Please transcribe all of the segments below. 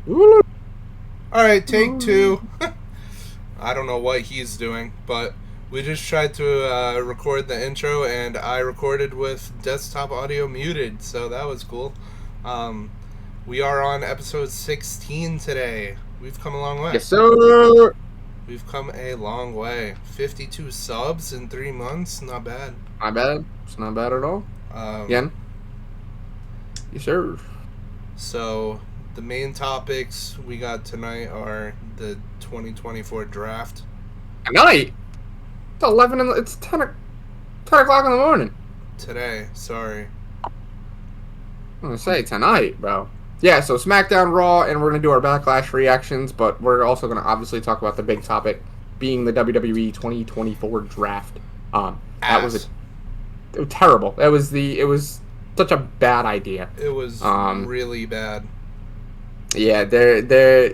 Alright, take two. I don't know what he's doing, but we just tried to record the intro, and I recorded with desktop audio muted, so that was cool. Um, we are on episode 16 today. We've come a long way. Yes, sir. We've come a long way. 52 subs in 3 months, not bad. Not bad. It's not bad at all. Again. Yes, sir. So, the main topics we got tonight are the 2024 draft. Tonight? It's 11 and it's 10 o'clock in the morning. Today, sorry. I'm going to say tonight, bro. Yeah, so SmackDown, Raw, and we're going to do our Backlash reactions, but we're also going to obviously talk about the big topic being the WWE 2024 draft. That was terrible. It was such a bad idea. It was really bad. Yeah,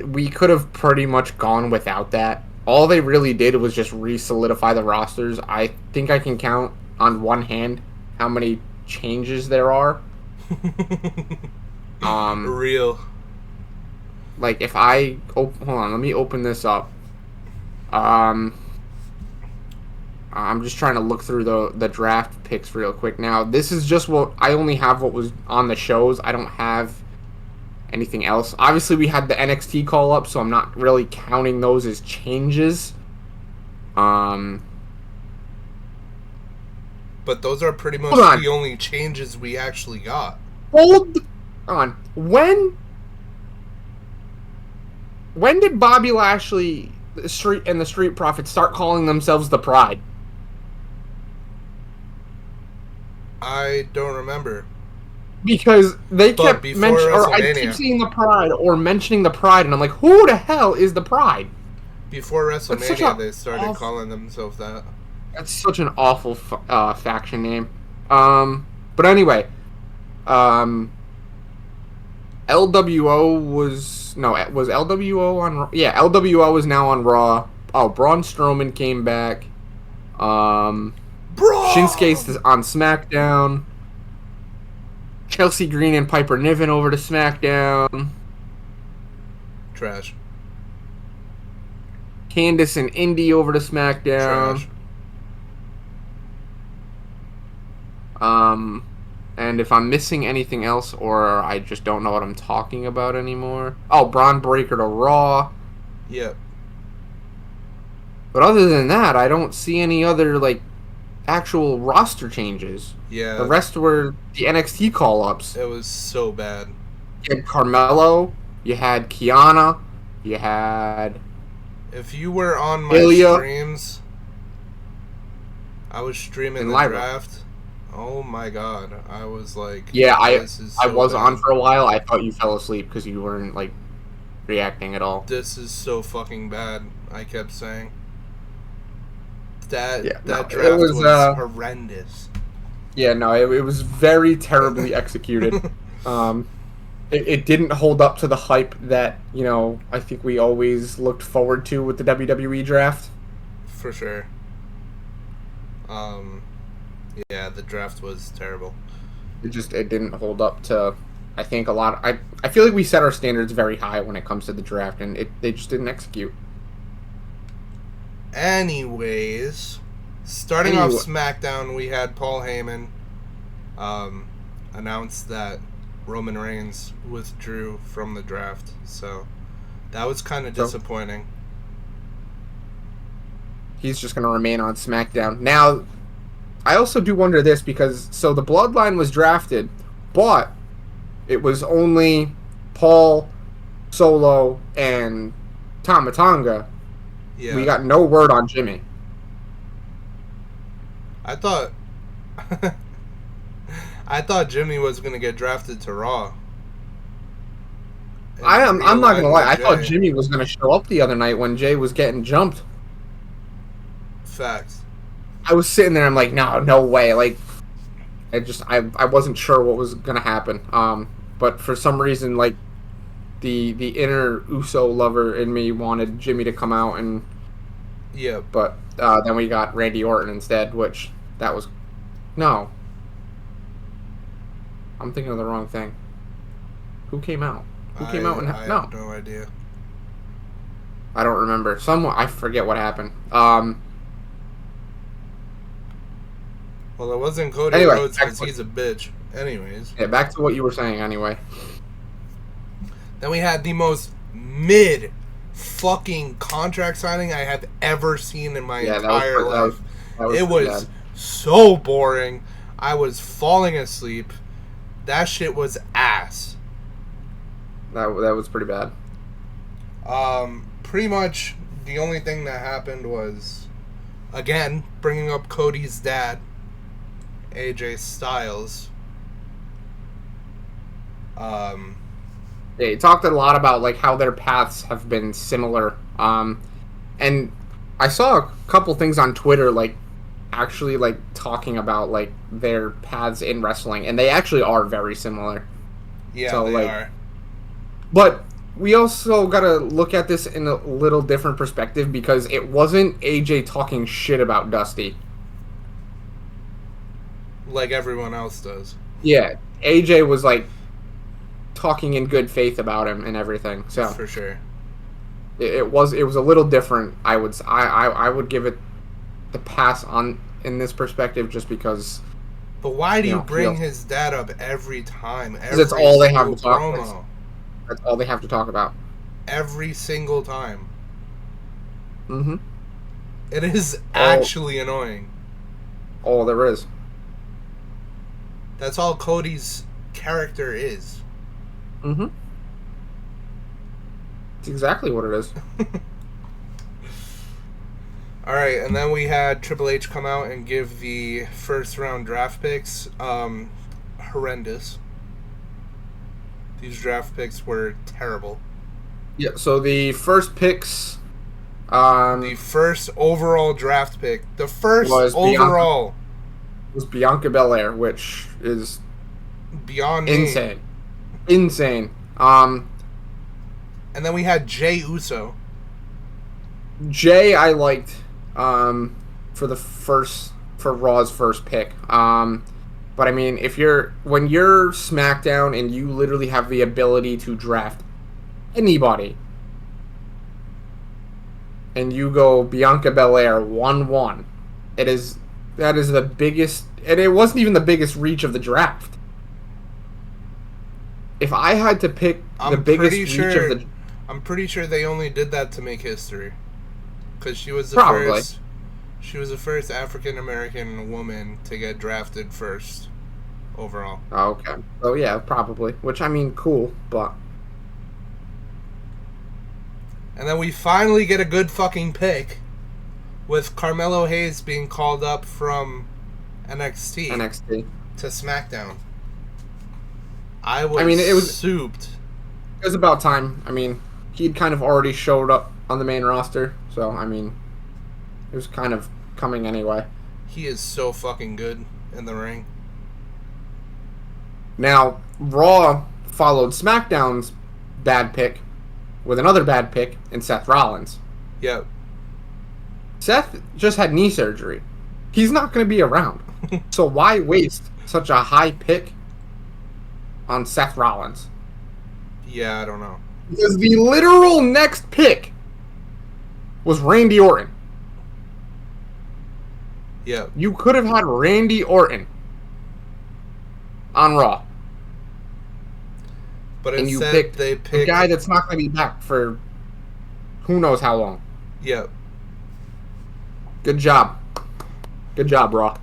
we could have pretty much gone without that. All they really did was just re-solidify the rosters. I think I can count on one hand how many changes there are. Real. Like if I hold on, let me open this up. I'm just trying to look through the draft picks real quick. Now, this is just what I only have what was on the shows. I don't have anything else. Obviously, we had the NXT call up, so I'm not really counting those as changes. But those are pretty much the only changes we actually got. Hold on. When did Bobby Lashley the Street Profits start calling themselves the Pride? I don't remember. Because they kept mentioning, or I keep seeing the Pride or mentioning the Pride, and I'm like, who the hell is the Pride? Before WrestleMania, they started calling themselves that. That's such an awful faction name. But anyway, LWO was LWO on? Yeah, LWO is now on Raw. Oh, Braun Strowman came back. Shinsuke's on SmackDown. Chelsea Green and Piper Niven over to SmackDown. Trash. Candice and Indy over to SmackDown. Trash. And if I'm missing anything else, or I just don't know what I'm talking about anymore. Oh, Braun Breaker to Raw. Yep. But other than that, I don't see any other, like, actual roster changes. Yeah. The rest were the NXT call-ups. It was so bad. You had Carmelo, you had Kiana, you had... If you were on my streams, I was streaming the draft. Oh my god. I was like... Yeah, I was on for a while. I thought you fell asleep because you weren't, like, reacting at all. This is so fucking bad, I kept saying. That draft was horrendous. Yeah, no, it was very terribly executed. It didn't hold up to the hype that, you know, I think we always looked forward to with the WWE draft. For sure. Yeah, the draft was terrible. It didn't hold up to, I think, a lot. I feel like we set our standards very high when it comes to the draft, and they just didn't execute. Anyways, starting off SmackDown, we had Paul Heyman announce that Roman Reigns withdrew from the draft, so that was kind of disappointing. He's just going to remain on SmackDown. Now, I also do wonder this, because so the Bloodline was drafted, but it was only Paul, Solo, and Tama Tonga. Yeah. We got no word on Jimmy. I thought Jimmy was going to get drafted to Raw. I'm not going to lie. I thought Jimmy was going to show up the other night when Jay was getting jumped. Facts. I was sitting there, I'm like, no way. Like, I wasn't sure what was going to happen. But for some reason, like, the inner Uso lover in me wanted Jimmy to come out, and but then we got Randy Orton instead, which that was I'm thinking of the wrong thing. Who came out? Who came out and I no? have no idea. I don't remember. I forget what happened. Well, it wasn't Cody Anyway, Rhodes because he's a bitch. Anyways. Yeah, back to what you were saying anyway. Then we had the most mid fucking contract signing I have ever seen in my entire life. It was so boring. I was falling asleep. That shit was ass. That was pretty bad. Pretty much the only thing that happened was, again, bringing up Cody's dad, AJ Styles. Yeah, he talked a lot about like how their paths have been similar. And I saw a couple things on Twitter like actually like talking about like their paths in wrestling, and they actually are very similar. Yeah, so, they are. But we also gotta look at this in a little different perspective because it wasn't AJ talking shit about Dusty. Like everyone else does. Yeah, AJ was like talking in good faith about him and everything. So for sure, it was a little different. I would give it the pass on in this perspective just because. But why do you bring his dad up every time? Because that's all they have to talk about. That's all they have to talk about. Every single time. Mm-hmm. It is actually annoying. All there is. That's all Cody's character is. Mm-hmm. It's exactly what it is. Alright, and then we had Triple H come out and give the first round draft picks. Horrendous. These draft picks were terrible. Yeah, so the first picks... the first overall draft pick. The first overall... was Bianca Belair, which is... beyond insane. Insane. And then we had Jey Uso. Jey I liked for Raw's first pick. But I mean, when you're SmackDown and you literally have the ability to draft anybody, and you go Bianca Belair 1-1, that is the biggest, and it wasn't even the biggest reach of the draft. If I had to pick the biggest reach of the, I'm pretty sure they only did that to make history, because she was the first. She was the first African American woman to get drafted first overall. Oh, okay. Oh yeah, probably. Which I mean, cool, but. And then we finally get a good fucking pick, with Carmelo Hayes being called up from NXT to SmackDown. I mean, it was souped. It was about time. I mean, he'd kind of already showed up on the main roster, so I mean, it was kind of coming anyway. He is so fucking good in the ring. Now, Raw followed SmackDown's bad pick with another bad pick in Seth Rollins. Yep. Seth just had knee surgery. He's not going to be around. So why waste such a high pick on Seth Rollins? Yeah, I don't know. Because the literal next pick was Randy Orton. Yeah. You could have had Randy Orton on Raw. But and instead they picked a guy that's not going to be back for who knows how long. Yep. Good job. Good job, Raw.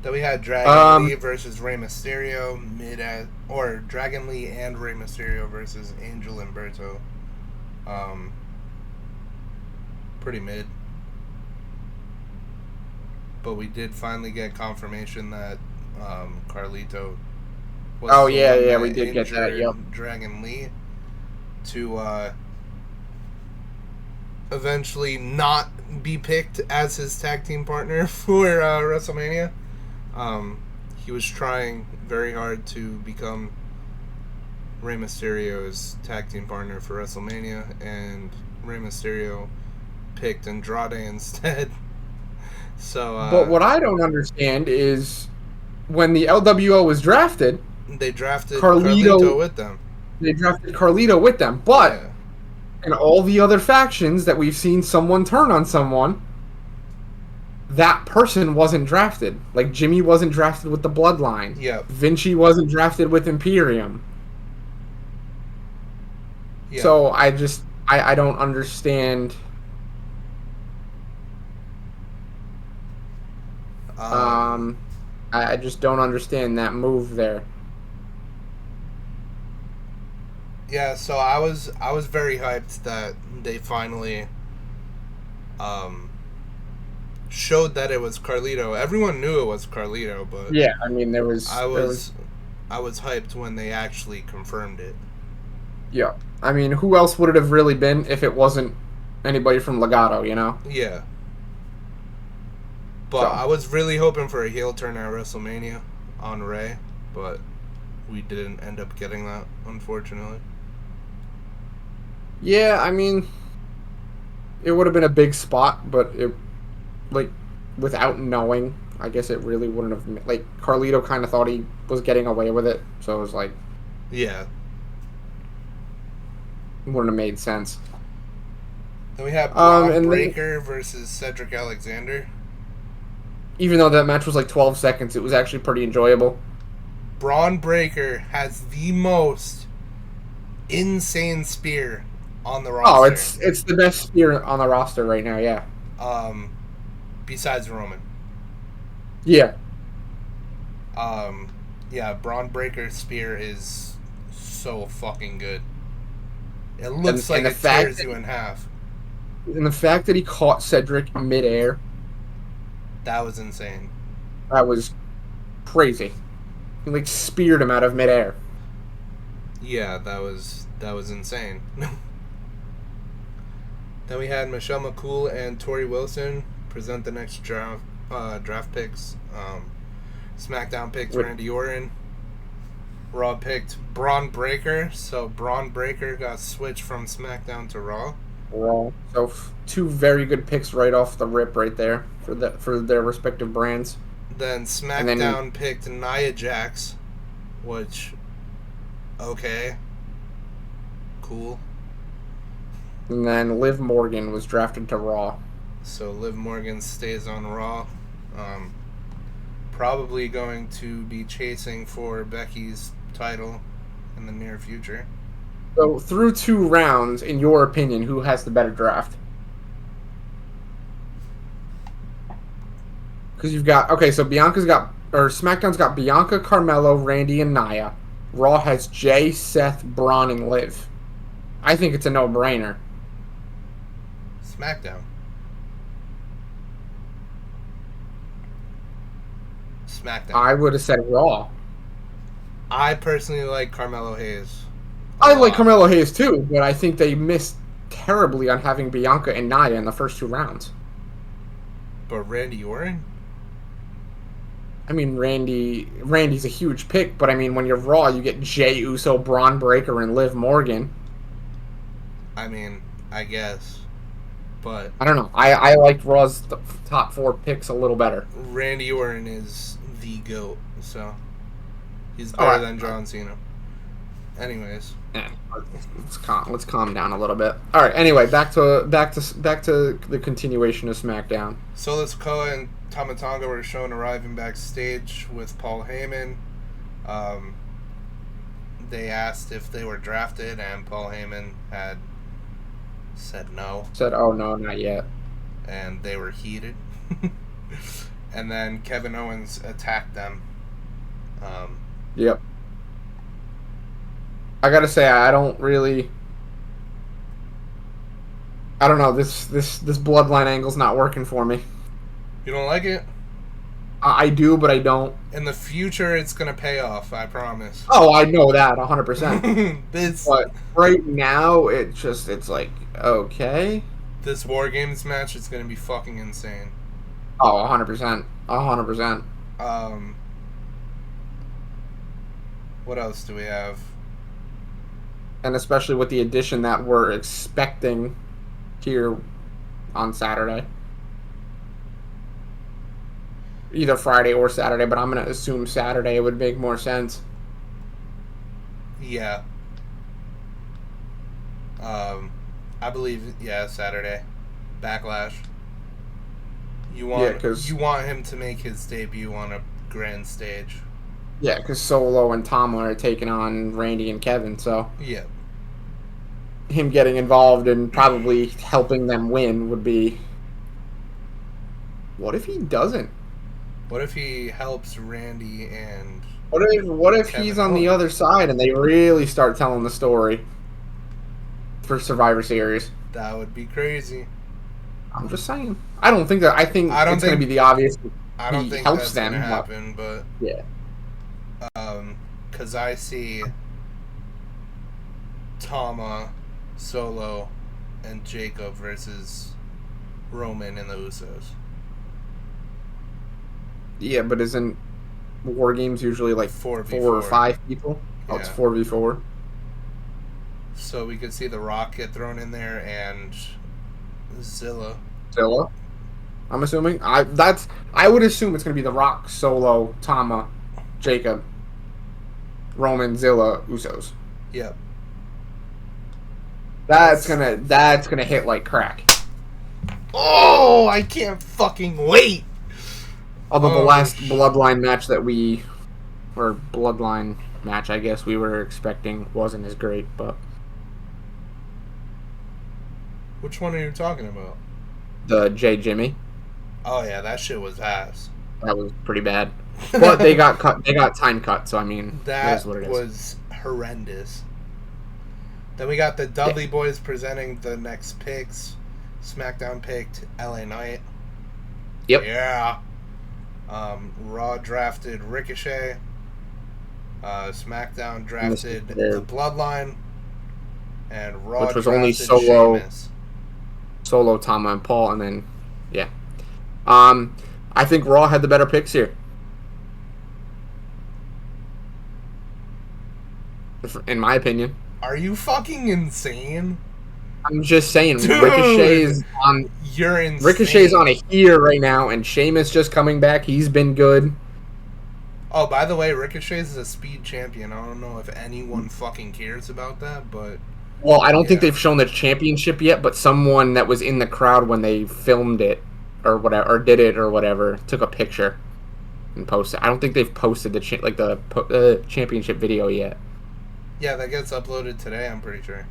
Then we had Dragon Lee versus Rey Mysterio or Dragon Lee and Rey Mysterio versus Angel Umberto. Pretty mid. But we did finally get confirmation that Carlito was we did get that, yep. Dragon Lee to eventually not be picked as his tag team partner for WrestleMania. He was trying very hard to become Rey Mysterio's tag team partner for WrestleMania, and Rey Mysterio picked Andrade instead. So, but what I don't understand is when the LWO was drafted, They drafted Carlito. Carlito with them. They drafted Carlito with them, but Yeah. in all the other factions that we've seen someone turn on someone, that person wasn't drafted. Like Jimmy wasn't drafted with the Bloodline. Yep. Vinci wasn't drafted with Imperium. Yep. So I don't understand. I just don't understand that move there. Yeah, so I was very hyped that they finally showed that it was Carlito. Everyone knew it was Carlito, but Yeah, I mean there was I was hyped when they actually confirmed it. Yeah. I mean, who else would it have really been if it wasn't anybody from Legato, you know? Yeah. But So. I was really hoping for a heel turn at WrestleMania on Ray, but we didn't end up getting that, unfortunately. Yeah, I mean, it would have been a big spot, but it, like, without knowing, I guess it really wouldn't have, like, Carlito kind of thought he was getting away with it, so it was like, Yeah. it wouldn't have made sense. Then we have Braun and Breaker versus Cedric Alexander. Even though that match was like 12 seconds, it was actually pretty enjoyable. Braun Breaker has the most insane spear on the roster. Oh, it's the best spear on the roster right now, yeah. Besides Roman. Yeah. Yeah, Braun Breaker's spear is so fucking good. It looks like it tears you in half. And the fact that he caught Cedric midair, that was insane. That was crazy. He like speared him out of midair. Yeah, that was insane. Then we had Michelle McCool and Tori Wilson present the next draft picks. SmackDown picked Randy Orton. Raw picked Braun Breaker, so Braun Breaker got switched from SmackDown to Raw. Raw. So two very good picks right off the rip, right there for their respective brands. Then SmackDown picked Nia Jax, which, okay, cool. And then Liv Morgan was drafted to Raw. So Liv Morgan stays on Raw. Probably going to be chasing for Becky's title in the near future. So through 2 rounds, in your opinion, who has the better draft? Because you've got so SmackDown's got Bianca, Carmelo, Randy, and Nia. Raw has Jay, Seth, Braun, and Liv. I think it's a no-brainer. SmackDown. I would have said Raw. I personally like Carmelo Hayes. I like Carmelo Hayes too, but I think they missed terribly on having Bianca and Nia in the first 2 rounds. But Randy Orton? I mean, Randy's a huge pick, but I mean, when you're Raw, you get Jey Uso, Braun Breaker, and Liv Morgan. I mean, I guess. But I don't know. I liked Raw's top 4 picks a little better. Randy Orton is the GOAT, so he's better than John Cena. Anyways, let's calm down a little bit. All right. Anyway, back to the continuation of SmackDown. Solo Sikoa and Tama Tonga were shown arriving backstage with Paul Heyman. They asked if they were drafted, and Paul Heyman had said no. Said, "Oh no, not yet." And they were heated. And then Kevin Owens attacked them. Yep. I gotta say, I don't know. This bloodline angle's not working for me. You don't like it? I do, but I don't. In the future, it's gonna pay off. I promise. Oh, I know that 100%. But right now, it's like, okay. This War Games match is gonna be fucking insane. Oh, 100%. 100%. What else do we have? And especially with the addition that we're expecting here on Saturday. Either Friday or Saturday, but I'm going to assume Saturday would make more sense. Yeah. I believe, yeah, Saturday. Backlash. Yeah, You because want him to make his debut on a grand stage. Solo and Tom are taking on Randy and Kevin, so Yeah. him getting involved and probably helping them win would be. What if he doesn't? What if he helps Randy and What if he's Kevin on the Owens? other side and they really start telling the story for Survivor Series? That would be crazy. I'm just saying. I don't think that. I think I don't it's going to think be the obvious. I don't He think helps that's gonna them, but happen, but yeah, because I see Tama, Solo, and Jacob versus Roman and the Usos. yeah. But isn't War Games usually like 4 or 4v4. 5 people? Oh, it's Yeah. 4v4. So we could see The Rock get thrown in there and Zilla. Zilla. I'm assuming. I would assume it's going to be The Rock, Solo, Tama, Jacob, Roman, Zilla, Usos. Yep. That's gonna hit like crack. Oh, I can't fucking wait. Although the Oh, last Bloodline match or Bloodline match, I guess we were expecting wasn't as great, but Which one are you talking about? the J Jimmy, Oh yeah, that shit was ass. that was pretty bad. But they got cut. They got time cut. So I mean, it That is what it is. was horrendous. Then we got the Dudley Boys presenting the next picks. SmackDown picked LA Knight. Yep. Yeah. Raw drafted Ricochet. SmackDown drafted the Bloodline. And Raw which was drafted only Sheamus. Solo, Tama, and Paul, and then yeah. I think Raw had the better picks here. In my opinion. Are you fucking insane? I'm just saying, Dude, Ricochet's you're insane. Ricochet's on a heater right now, and Sheamus just coming back. He's been good. Oh, by the way, Ricochet is a speed champion. I don't know if anyone fucking cares about that, but Well, I don't think they've shown the championship yet, but someone that was in the crowd when they filmed it or whatever, or did it or whatever, took a picture and posted. I don't think they've posted the championship video yet. yeah, that gets uploaded today. I'm pretty sure.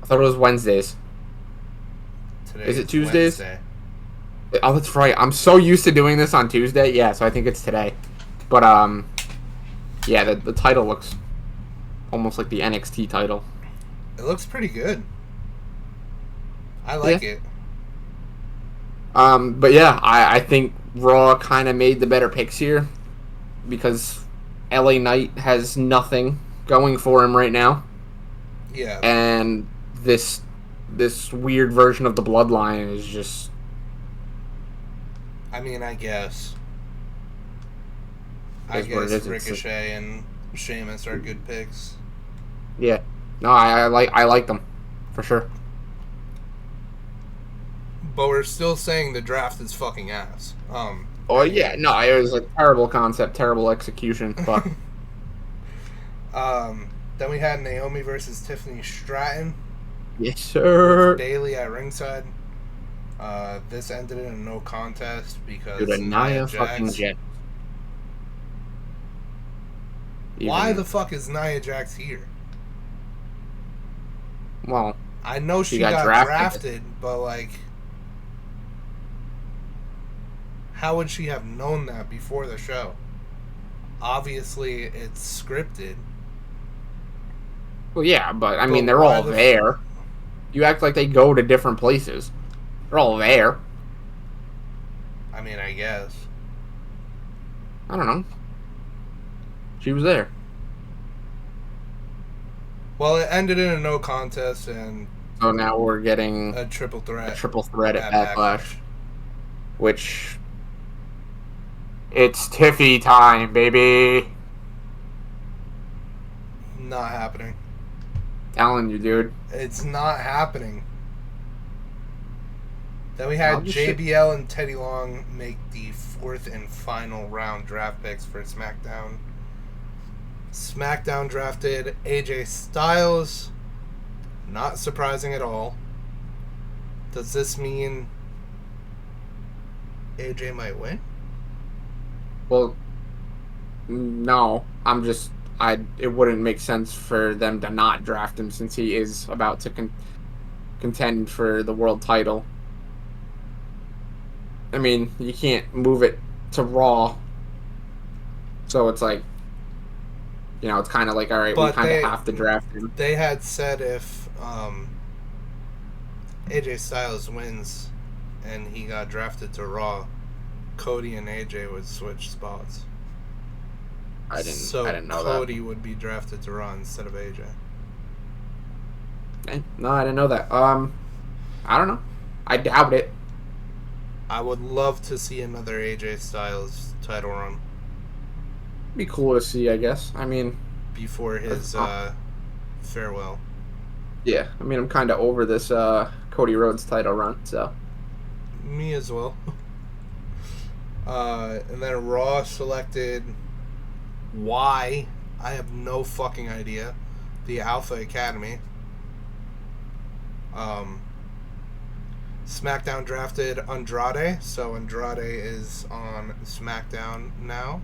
I thought it was Wednesdays. Today Is it Tuesdays? Wednesday. Oh, that's right. I'm so used to doing this on Tuesday. Yeah, so I think it's today. But yeah, the title looks almost like the NXT title. It looks pretty good. I like it. But yeah, I think Raw kind of made the better picks here because LA Knight has nothing going for him right now. Yeah. And this weird version of the Bloodline is just. I mean, I guess. Ricochet and Sheamus are good picks. Yeah. No, I like them for sure. But we're still saying the draft is fucking ass. Oh yeah, no, it was a terrible concept, terrible execution, but then we had Naomi versus Tiffany Stratton. yes, sir. Bailey at ringside. This ended in a no contest because Dude, Nia fucking Jax. Why the fuck is Nia Jax here? Well, I know she got drafted, but like, how would she have known that before the show? Obviously, it's scripted. Well, yeah, but I mean, they're all there. You act like they go to different places. They're all there. I mean, I guess. I don't know. She was there. Well, it ended in a no contest, and so now we're getting a triple threat. At Backlash. Which it's Tiffy time, baby. Not happening. Telling you, dude. It's not happening. Then we had JBL and Teddy Long make the 4th and final round draft picks for SmackDown. SmackDown drafted AJ Styles. Not surprising at all. Does this mean AJ might win? Well, no. It wouldn't make sense for them to not draft him since he is about to contend for the world title. I mean, you can't move it to Raw. So it's like, it's kind of like, all right, we kind of have to draft him. They had said if AJ Styles wins and he got drafted to Raw, Cody and AJ would switch spots. I didn't know Cody would be drafted to Raw instead of AJ. No, I didn't know that. I don't know. I doubt it. I would love to see another AJ Styles title run. Be cool to see, I guess. I mean, before his farewell. Yeah, I mean, I'm kind of over this Cody Rhodes title run, so. Me as well. And then Raw selected why? I have no fucking idea. The Alpha Academy. SmackDown drafted Andrade, so Andrade is on SmackDown now.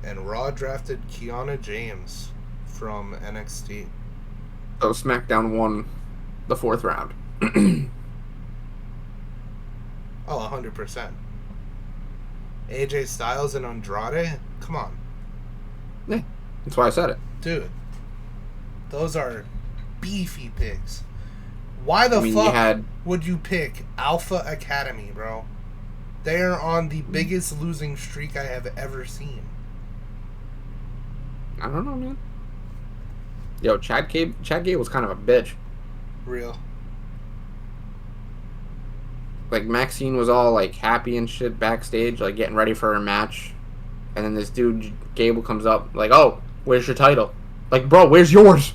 And Raw drafted Kiana James from NXT. So SmackDown won the 4th round. Oh, 100%. AJ Styles and Andrade? Come on. Yeah, that's why I said it. Dude, those are beefy picks. Why the fuck would you pick Alpha Academy, bro? They are on the biggest losing streak I have ever seen. I don't know, man. Yo, Chad Gable's kind of a bitch. Real. Like, Maxine was all, like, happy and shit backstage, like, getting ready for her match. And then this dude, Gable, comes up, like, oh, where's your title? Like, bro, where's yours?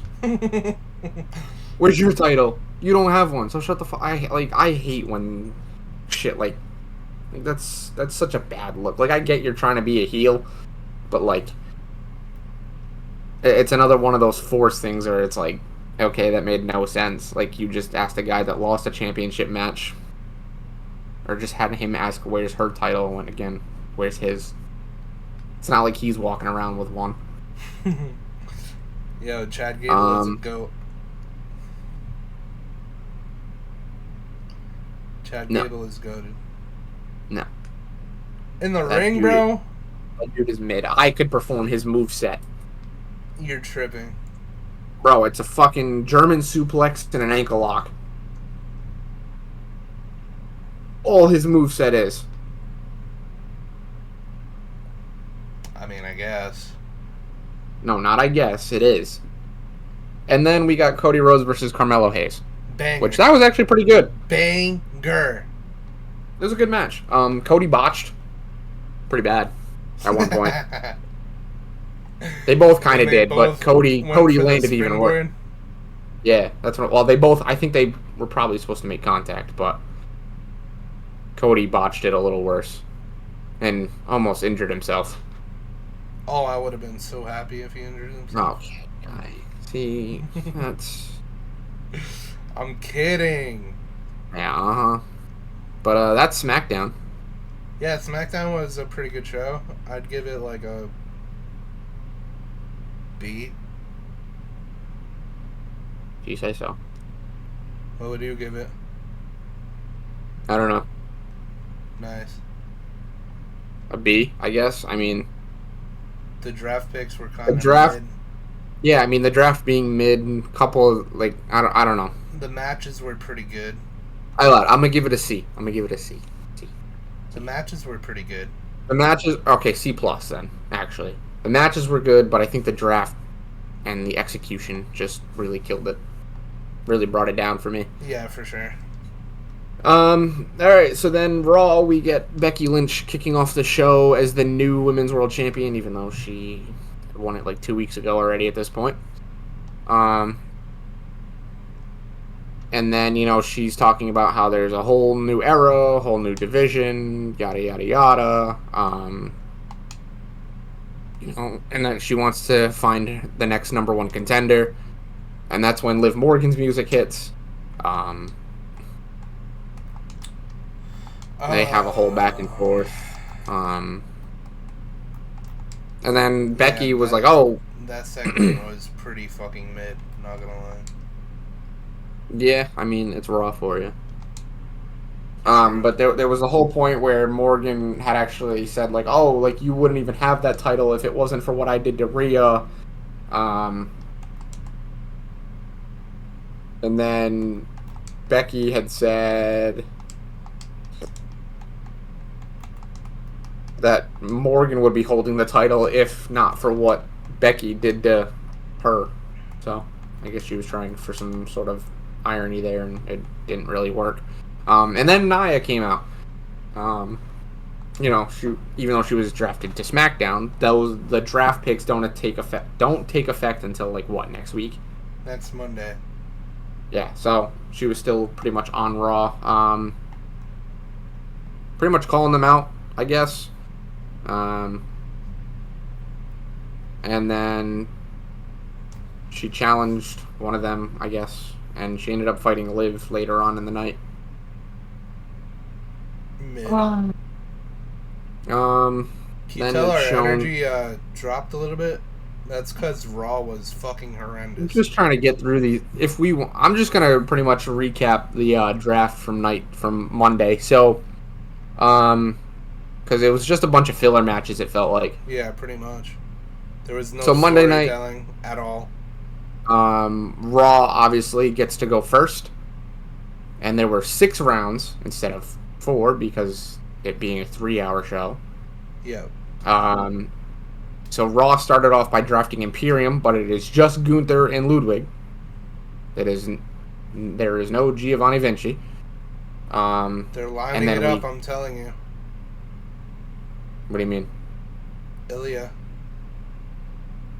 Where's your title? You don't have one, so shut the fuck. I hate when shit, like that's such a bad look. Like, I get you're trying to be a heel, but, like, it's another one of those forced things where it's like, okay, that made no sense. Like, you just asked a guy that lost a championship match, or just had him ask where's her title, and again, where's his? It's not like he's walking around with one. Yo, Chad Gable is a goat. Chad Gable is goated. No. In the ring, bro? That dude is mid. I could perform his moveset. You're tripping. Bro, it's a fucking German suplex and an ankle lock. All his moveset is. I mean, I guess. No, not I guess. It is. And then we got Cody Rhodes versus Carmelo Hayes. Banger. Which, that was actually pretty good. Banger. It was a good match. Cody botched. Pretty bad. At one point. They both kind of did, but Cody landed even worse. Yeah, that's what. Well, they both. I think they were probably supposed to make contact, but Cody botched it a little worse, and almost injured himself. Oh, I would have been so happy if he injured himself. Okay, see, that's. I'm kidding. Yeah, But that's SmackDown. Yeah, SmackDown was a pretty good show. I'd give it like a B. If you say so. What would you give it? I don't know. Nice. A B, I guess. I mean, the draft picks were kind of mid. Yeah, I mean, the draft being mid, couple, like, I don't know. The matches were pretty good. I'm gonna give it a C. C. The matches were pretty good. The matches, okay, C plus then. Actually, the matches were good, but I think the draft and the execution just really killed it. Really brought it down for me. Yeah, for sure. All right, so then Raw, we get Becky Lynch kicking off the show as the new Women's World Champion, even though she won it like 2 weeks ago already at this point. And then, she's talking about how there's a whole new era, a whole new division, yada, yada, yada. and then she wants to find the next number one contender, and that's when Liv Morgan's music hits. They have a whole back and forth. And then Becky was like, "Oh, that segment was pretty fucking mid. Not gonna lie." Yeah, I mean it's Raw for you. But there was a whole point where Morgan had actually said like, "Oh, like you wouldn't even have that title if it wasn't for what I did to Rhea." And then Becky had said that Morgan would be holding the title if not for what Becky did to her. So I guess she was trying for some sort of irony there, and it didn't really work. And then Nia came out. Even though she was drafted to SmackDown, the draft picks don't take effect until like what, next week? Next Monday. Yeah, so she was still pretty much on Raw. Pretty much calling them out, I guess. And then she challenged one of them, I guess, and she ended up fighting Liv later on in the night. Mid. Can you tell our energy dropped a little bit? That's because Raw was fucking horrendous. I'm just trying to get through these. I'm just gonna pretty much recap the draft from Monday. So, because it was just a bunch of filler matches. It felt like. Yeah, pretty much. There was no Monday night at all. Raw obviously gets to go first, and there were 6 rounds instead of 4 because it being a 3-hour show. Yeah. So Raw started off by drafting Imperium, but it is just Gunther and Ludwig. There is no Giovanni Vinci. They're lining it up, I'm telling you. What do you mean? Ilya.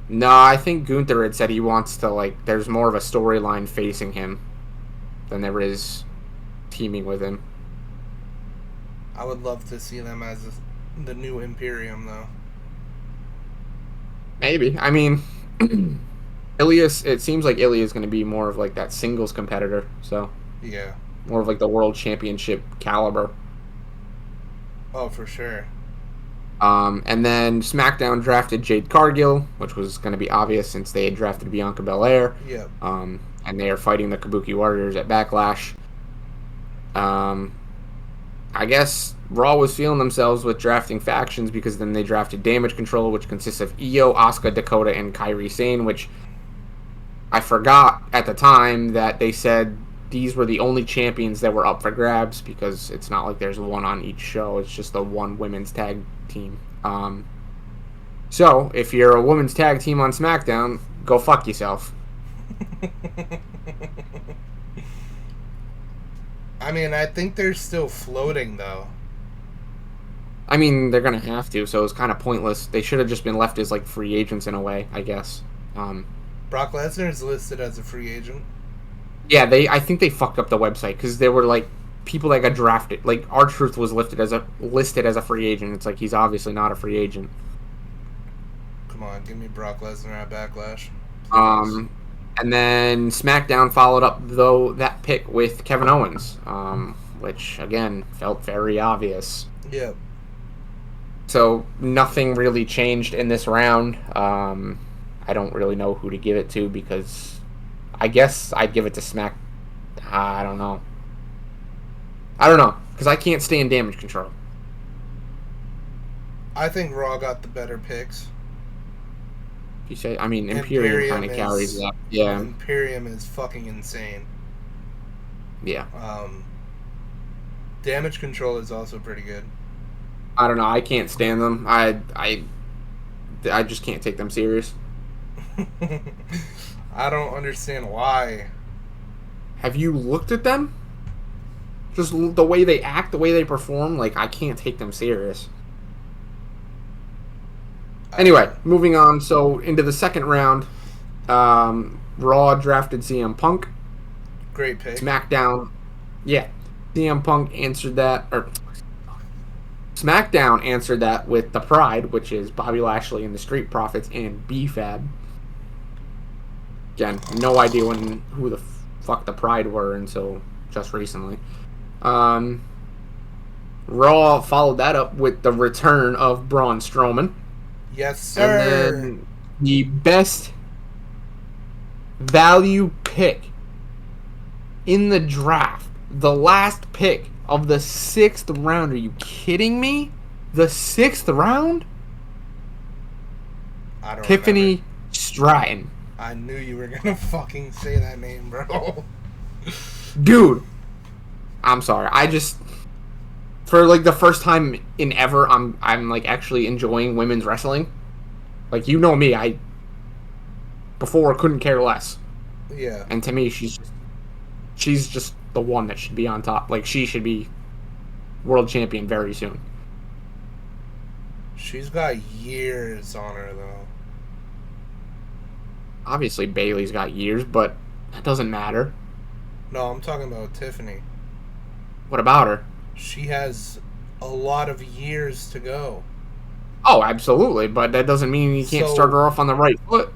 No, I think Gunther had said he wants to, there's more of a storyline facing him than there is teaming with him. I would love to see them as the new Imperium, though. Maybe. I mean, it seems like Ilya is going to be more of that singles competitor, so. Yeah. More of the world championship caliber. Oh, for sure. And then SmackDown drafted Jade Cargill, which was going to be obvious since they had drafted Bianca Belair. Yep. And they are fighting the Kabuki Warriors at Backlash. I guess Raw was feeling themselves with drafting factions because then they drafted Damage Control, which consists of Io, Asuka, Dakota, and Kairi Sane, which I forgot at the time that they said these were the only champions that were up for grabs because it's not like there's one on each show. It's just the one women's tag team. So, if you're a women's tag team on SmackDown, go fuck yourself. I mean, I think they're still floating, though. I mean, they're going to have to, so it's kind of pointless. They should have just been left as, free agents in a way, I guess. Brock Lesnar is listed as a free agent. Yeah, I think they fucked up the website, because there were, people that got drafted. R-Truth was listed as a free agent. It's he's obviously not a free agent. Come on, give me Brock Lesnar at Backlash. Please. And then SmackDown followed up, though, that pick with Kevin Owens, which, again, felt very obvious. Yep. So nothing really changed in this round. I don't really know who to give it to because I guess I'd give it to Smack. I don't know. Because I can't stand Damage Control. I think Raw got the better picks. You say, I mean, Imperium kind of carries that. Yeah. Imperium is fucking insane. Yeah. Damage Control is also pretty good. I don't know. I can't stand them. I just can't take them serious. I don't understand why. Have you looked at them? Just the way they act, the way they perform, I can't take them serious. Anyway, moving on. So, into the second round, Raw drafted CM Punk. Great pick. SmackDown, yeah. CM Punk answered that, or SmackDown answered that with The Pride, which is Bobby Lashley and the Street Profits and B-Fab. Again, no idea who the fuck the Pride were until just recently. Raw followed that up with the return of Braun Strowman. Yes, sir. And then the best value pick in the draft, the last pick of the 6th round. Are you kidding me? The 6th round? I don't Tiffany remember. Stratton. I knew you were gonna fucking say that name, bro. Dude, I'm sorry. I just, for like the first time in ever, I'm like actually enjoying women's wrestling. Like, you know me, I before couldn't care less. Yeah. And to me, she's just the one that should be on top. Like, she should be world champion very soon. She's got years on her, though. Obviously, Bayley's got years, but that doesn't matter. No, I'm talking about Tiffany. What about her? She has a lot of years to go. Oh, absolutely, but that doesn't mean you can't start her off on the right foot.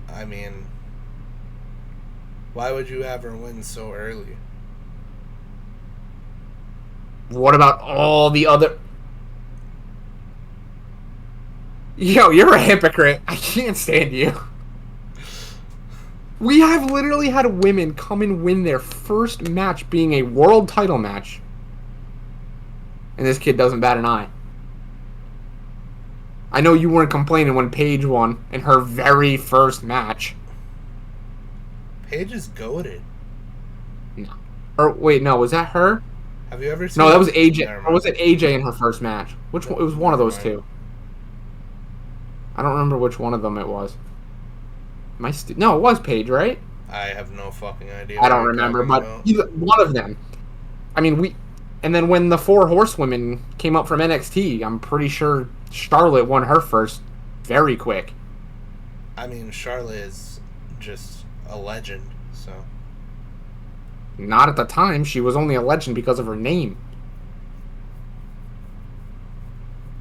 I mean, why would you have her win so early? What about all the other... Yo, you're a hypocrite. I can't stand you. We have literally had women come and win their first match being a world title match. And this kid doesn't bat an eye. I know you weren't complaining when Paige won in her very first match. Paige is goated. No. Or wait, no, was that her? Have you ever seen... No, that was AJ. Or was it AJ in her first match? Which one? It was one of those two. I don't remember which one of them it was. No, it was Paige, right? I have no fucking idea. I don't remember, but either one of them. I mean, and then when the 4 horsewomen came up from NXT, I'm pretty sure Charlotte won her first very quick. I mean, Charlotte is just a legend, so... Not at the time. She was only a legend because of her name.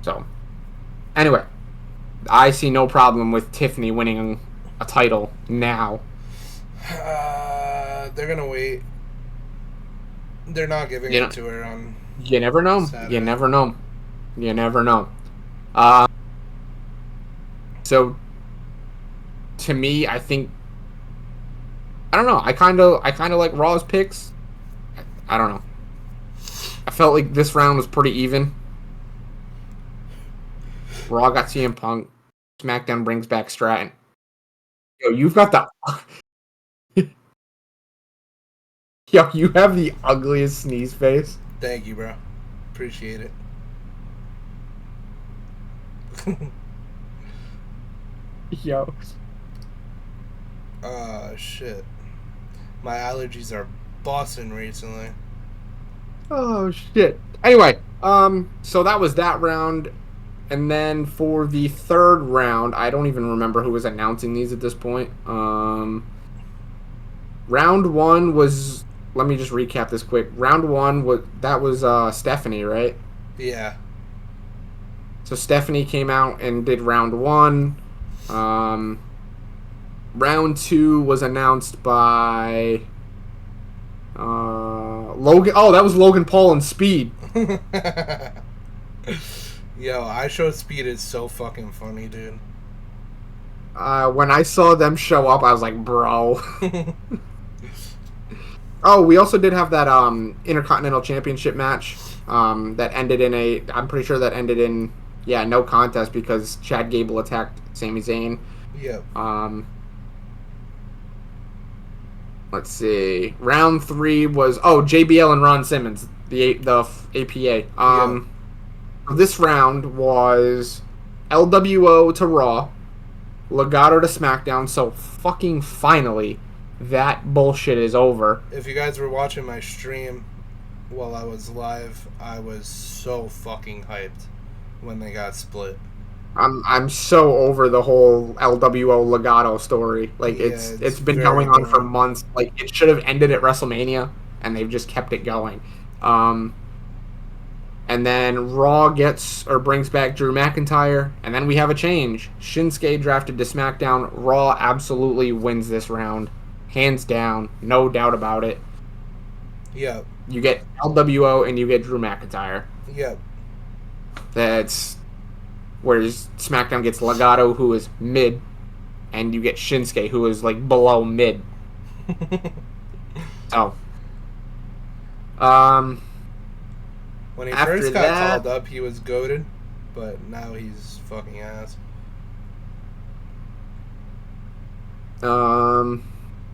So, anyway, I see no problem with Tiffany winning a title now. They're gonna wait. They're not giving it to her on... You never know. Saturday. You never know. You never know. So, to me, I think... I don't know. I kind of like Raw's picks. I don't know. I felt like this round was pretty even. Raw got CM Punk. SmackDown brings back Stratton. Yo, you've got the... Yo, you have the ugliest sneeze face. Thank you, bro. Appreciate it. Yo. Shit. My allergies are bossing recently. Oh, shit. Anyway, so that was that round. And then for the third round, I don't even remember who was announcing these at this point. Round 1 was... Let me just recap this quick. Round 1 was Stephanie, right? Yeah. So Stephanie came out and did round 1. Round 2 was announced by Logan. Oh, that was Logan Paul and Speed. Yo, I Show Speed is so fucking funny, dude. When I saw them show up, I was like, bro. Oh, we also did have that Intercontinental Championship match that ended in I'm pretty sure that ended in, no contest because Chad Gable attacked Sami Zayn. Yep. Let's see. Round 3 was JBL and Ron Simmons, the APA. This round was LWO to Raw, Legado to SmackDown. So fucking finally, that bullshit is over. If you guys were watching my stream while I was live, I was so fucking hyped when they got split. I'm so over the whole LWO Legado story. Like, it's been going on for months. Like, it should have ended at WrestleMania, and they've just kept it going. And And then Raw gets or brings back Drew McIntyre, and then we have a change. Shinsuke drafted to SmackDown. Raw absolutely wins this round, hands down, no doubt about it. Yep. You get LWO and you get Drew McIntyre. Yep. That's whereas SmackDown gets Legato, who is mid, and you get Shinsuke, who is like below mid. So, when he after first got that, called up, he was goated, but now he's fucking ass.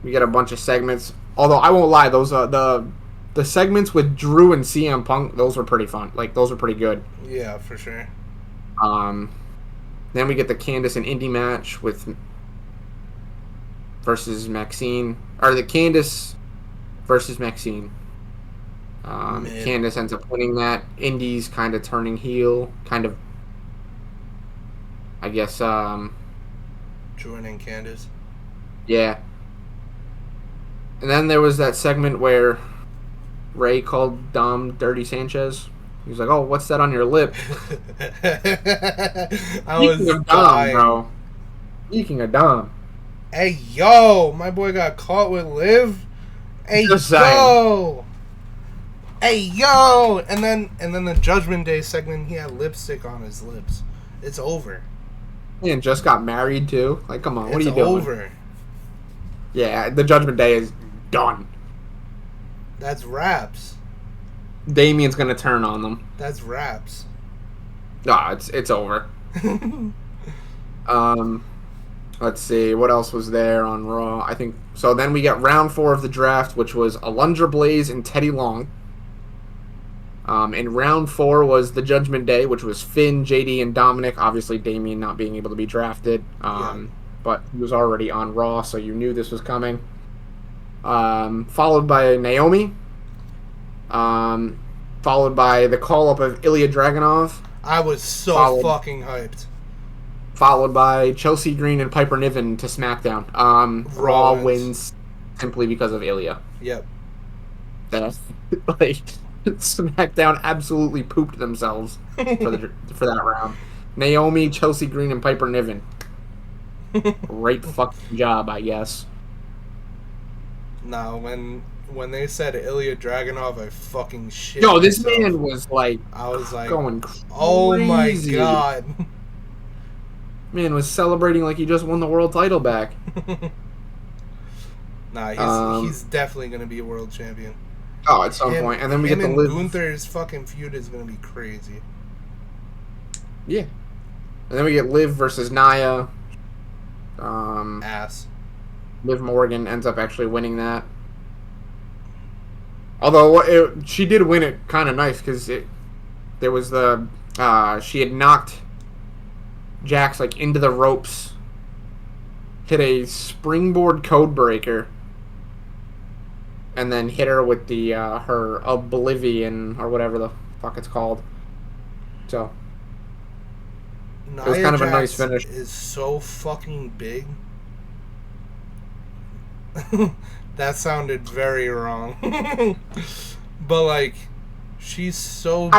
We get a bunch of segments. Although I won't lie, those the segments with Drew and CM Punk, those were pretty fun. Like those were pretty good. Yeah, for sure. Then we get the Candice and Indy match with versus Maxine, or the Candice versus Maxine. Candice ends up winning that. Indy's kind of turning heel, kind of. I guess. Joining Candice. Yeah. And then there was that segment where Ray called Dom Dirty Sanchez. He was like, "Oh, what's that on your lip?" I was dying, bro. Speaking of Dom. Hey yo, my boy got caught with Liv. Hey yo. Hey yo, and then the Judgment Day segment, he had lipstick on his lips. It's over. And just got married too. Like, come on, what are you doing? It's over. Yeah, the Judgment Day is done. That's raps. Damien's gonna turn on them. That's raps. Nah, it's over. Let's see, what else was there on Raw? I think so. Then we get round 4 of the draft, which was Alundra Blaze and Teddy Long. In round 4 was the Judgment Day, which was Finn, JD, and Dominic. Obviously, Damien not being able to be drafted, but he was already on Raw, so you knew this was coming. Followed by Naomi. Followed by the call-up of Ilya Dragunov. I was so fucking hyped. Followed by Chelsea Green and Piper Niven to SmackDown. Raw wins simply because of Ilya. Yep. That's like SmackDown absolutely pooped themselves for that round. Naomi, Chelsea Green, and Piper Niven. Great fucking job, I guess. No, when they said Ilya Dragunov, I fucking shit. Yo, this man was like, I was like, going crazy. Oh my god. Man was celebrating like he just won the world title back. Nah, he's definitely gonna be a world champion. Oh, at some point, and then we get the Liv. Gunther's fucking feud is gonna be crazy. Yeah, and then we get Liv versus Nia. Ass. Liv Morgan ends up actually winning that. Although she did win it kind of nice because there was she had knocked Jax like into the ropes, hit a springboard code breaker, and then hit her with the her Oblivion or whatever the fuck it's called. So Nia it was kind of Jax a nice finish. Is so fucking big. That sounded very wrong. But like she's so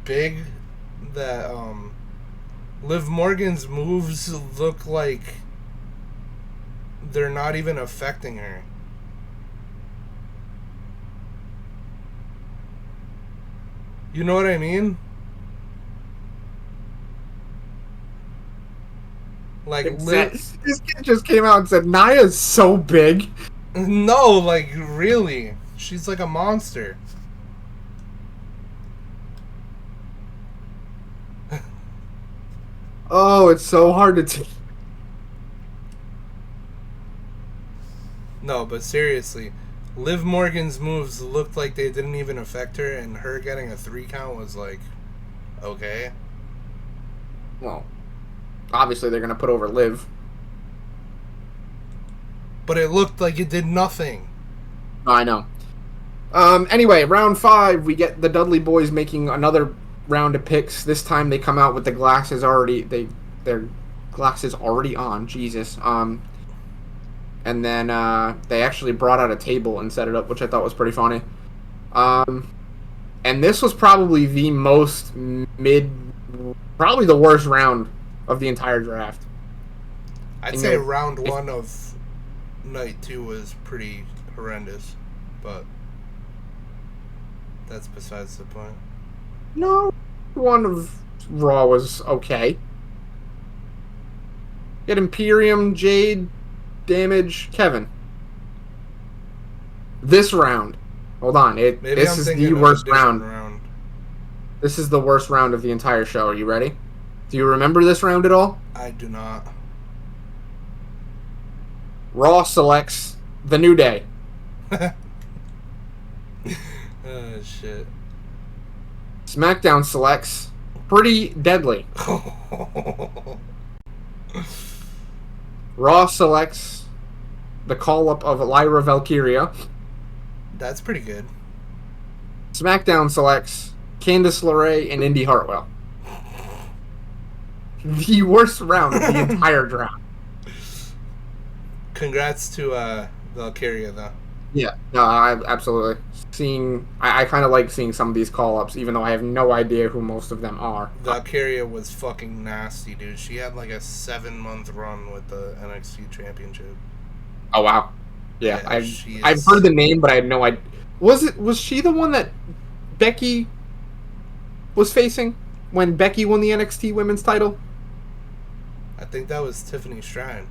big that Liv Morgan's moves look like they're not even affecting her. You know what I mean? Like This kid just came out and said Nia's so big. No, like really. She's like a monster. Oh, it's so hard to take. No, but seriously, Liv Morgan's moves looked like they didn't even affect her, and her getting a 3 count was like, okay. Well, obviously they're gonna put over Liv. But it looked like it did nothing. I know. Anyway, round 5, we get the Dudley Boys making another round of picks. This time they come out with the glasses already. Their glasses already on. Jesus. And then they actually brought out a table and set it up, which I thought was pretty funny. And And this was probably probably the worst round of the entire draft. I'd say round 1 of night 2 was pretty horrendous, but that's besides the point. No, one of Raw was okay. Get Imperium, Jade, Damage, Kevin. This round. Hold on. This is the worst round. This is the worst round of the entire show. Are you ready? Do you remember this round at all? I do not. Raw selects The New Day. Oh, shit. SmackDown selects Pretty Deadly. Raw selects the call-up of Lyra Valkyria. That's pretty good. SmackDown selects Candice LeRae and Indy Hartwell. The worst round of the entire draft. Congrats to Valkyria, though. Yeah, no, absolutely. I kind of like seeing some of these call-ups, even though I have no idea who most of them are. Valkyria was fucking nasty, dude. She had like a 7-month run with the NXT Championship. Oh wow, yeah, I've heard the name, but I had no idea. Was she the one that Becky was facing when Becky won the NXT Women's title? I think that was Tiffany Stratton.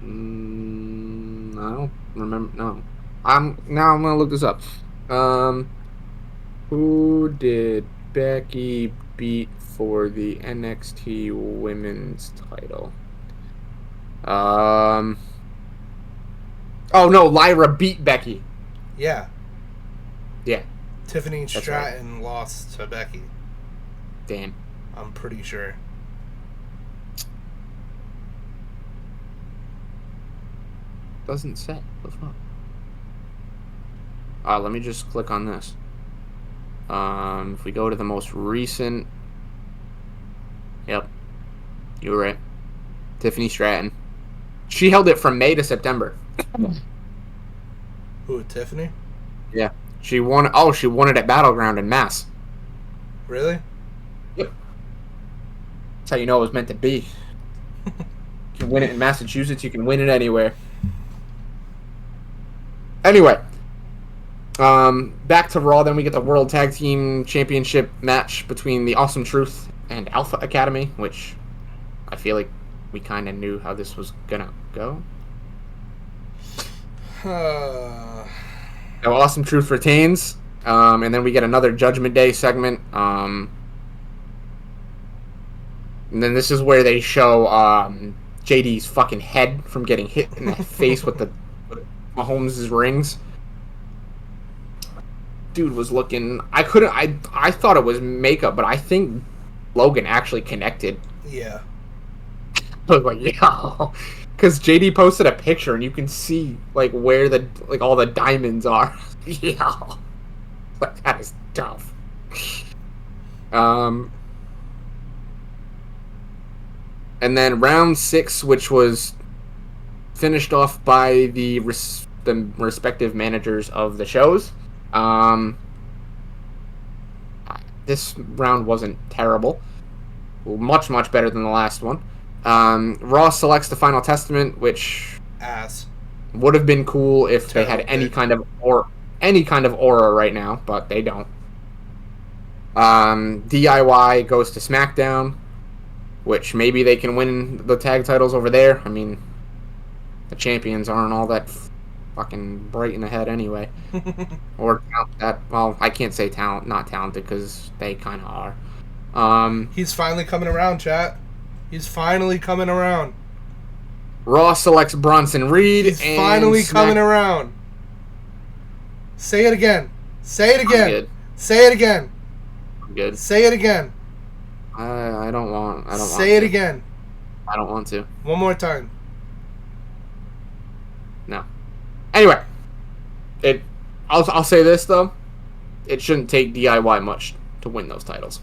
I don't remember. No, I'm gonna look this up. Who did Becky beat for the NXT Women's title? Oh no, Lyra beat Becky. Yeah. Yeah. Tiffany Stratton lost to Becky. Damn. I'm pretty sure. Doesn't say. What the fuck? Let me just click on this. If we go to the most recent... Yep. You were right. Tiffany Stratton. She held it from May to September. Who, Tiffany? Yeah. She won... Oh, she won it at Battleground in Mass. Really? Yep. That's how you know it was meant to be. You can win it in Massachusetts, you can win it anywhere. Anyway. Back to Raw, then we get the World Tag Team Championship match between the Awesome Truth and Alpha Academy, which I feel like we kind of knew how this was gonna go. Now, Awesome Truth retains, and then we get another Judgment Day segment. And then this is where they show JD's fucking head from getting hit in the face with Mahomes' rings. Dude was looking... I thought it was makeup, but I think Logan actually connected. Yeah. I was like, yo. Because JD posted a picture and you can see like where all the diamonds are. Yeah. Like, that is tough. And then round 6, which was finished off by the respective managers of the shows. This round wasn't terrible. Much, much better than the last one. Raw selects the Final Testament, which would have been cool if they had any kind of aura right now, but they don't. DIY goes to SmackDown, which maybe they can win the tag titles over there. I mean, the champions aren't all that fucking bright in the head anyway. Or that, well, I can't say not talented, because they kind of are. He's finally coming around, chat. He's finally coming around. Raw selects Bronson Reed. He's finally coming around. Say it again. Say it again. Say it again. I'm good. Say it again. I don't want. Say it again. I don't want to. One more time. No. Anyway, I'll say this though. It shouldn't take DIY much to win those titles.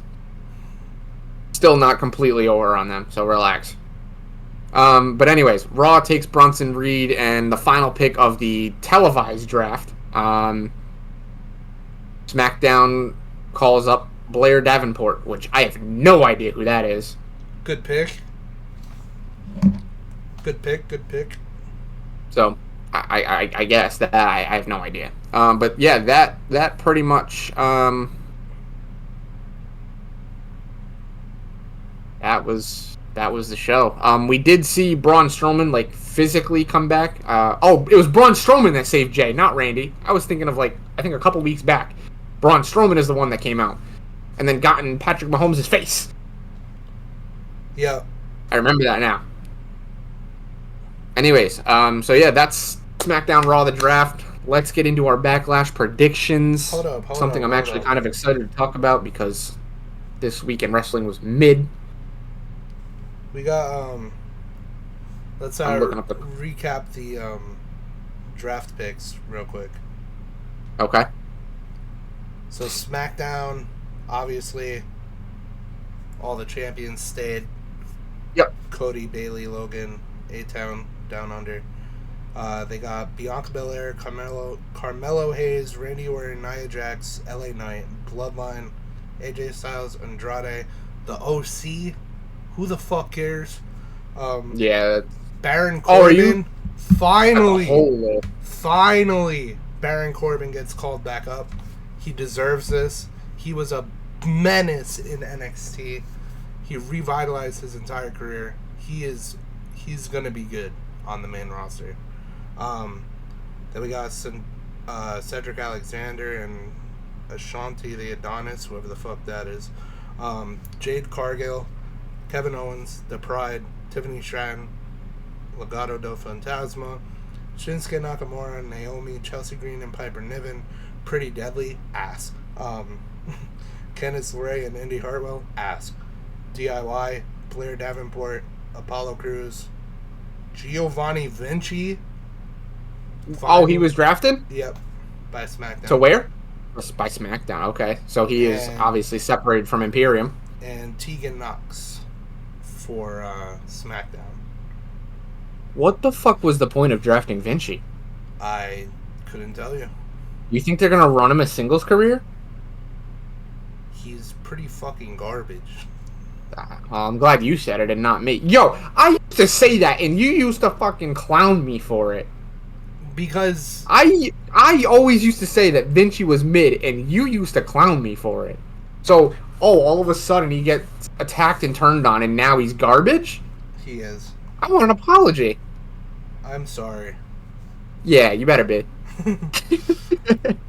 Still not completely over on them, so relax. But anyways, Raw takes Bronson Reed, and the final pick of the televised draft. SmackDown calls up Blair Davenport, which I have no idea who that is. Good pick. Good pick. So, I guess that I have no idea. But yeah, that pretty much that was the show. We did see Braun Strowman like physically come back. It was Braun Strowman that saved Jay, not Randy. I was thinking of like I think a couple weeks back. Braun Strowman is the one that came out and then got in Patrick Mahomes' face. Yeah, I remember that now. Anyways, so yeah, that's SmackDown Raw the draft. Let's get into our Backlash predictions. Hold up. Something I'm actually kind of excited to talk about because this week in wrestling was mid. We got let's recap the draft picks real quick. Okay. So SmackDown, obviously, all the champions stayed. Yep. Cody, Bayley, Logan, A-Town, Down Under. They got Bianca Belair, Carmelo Hayes, Randy Orton, Nia Jax, LA Knight, Bloodline, AJ Styles, Andrade, the OC. Who the fuck cares? Yeah. Baron Corbin. Finally, Baron Corbin gets called back up. He deserves this. He was a menace in NXT. He revitalized his entire career. He's gonna be good on the main roster. Then we got some Cedric Alexander and Ashanti the Adonis, whoever the fuck that is. Jade Cargill, Kevin Owens, The Pride, Tiffany Stratton, Legado del Fantasma, Shinsuke Nakamura, Naomi, Chelsea Green, and Piper Niven. Pretty Deadly, ass. Candice LeRae and Indy Hartwell, ass. DIY, Blair Davenport, Apollo Crews, Giovanni Vinci. Oh, he was drafted? Yep, by SmackDown. To where? By SmackDown, okay. So he is obviously separated from Imperium. And Tegan Knox for SmackDown. What the fuck was the point of drafting Vinci? I couldn't tell you. You think they're gonna run him a singles career? He's pretty fucking garbage. I'm glad you said it and not me. Yo, I used to say that and you used to fucking clown me for it. Because I always used to say that Vinci was mid and you used to clown me for it. So, all of a sudden he gets attacked and turned on and now he's garbage? He is. I want an apology. I'm sorry. Yeah, you better be.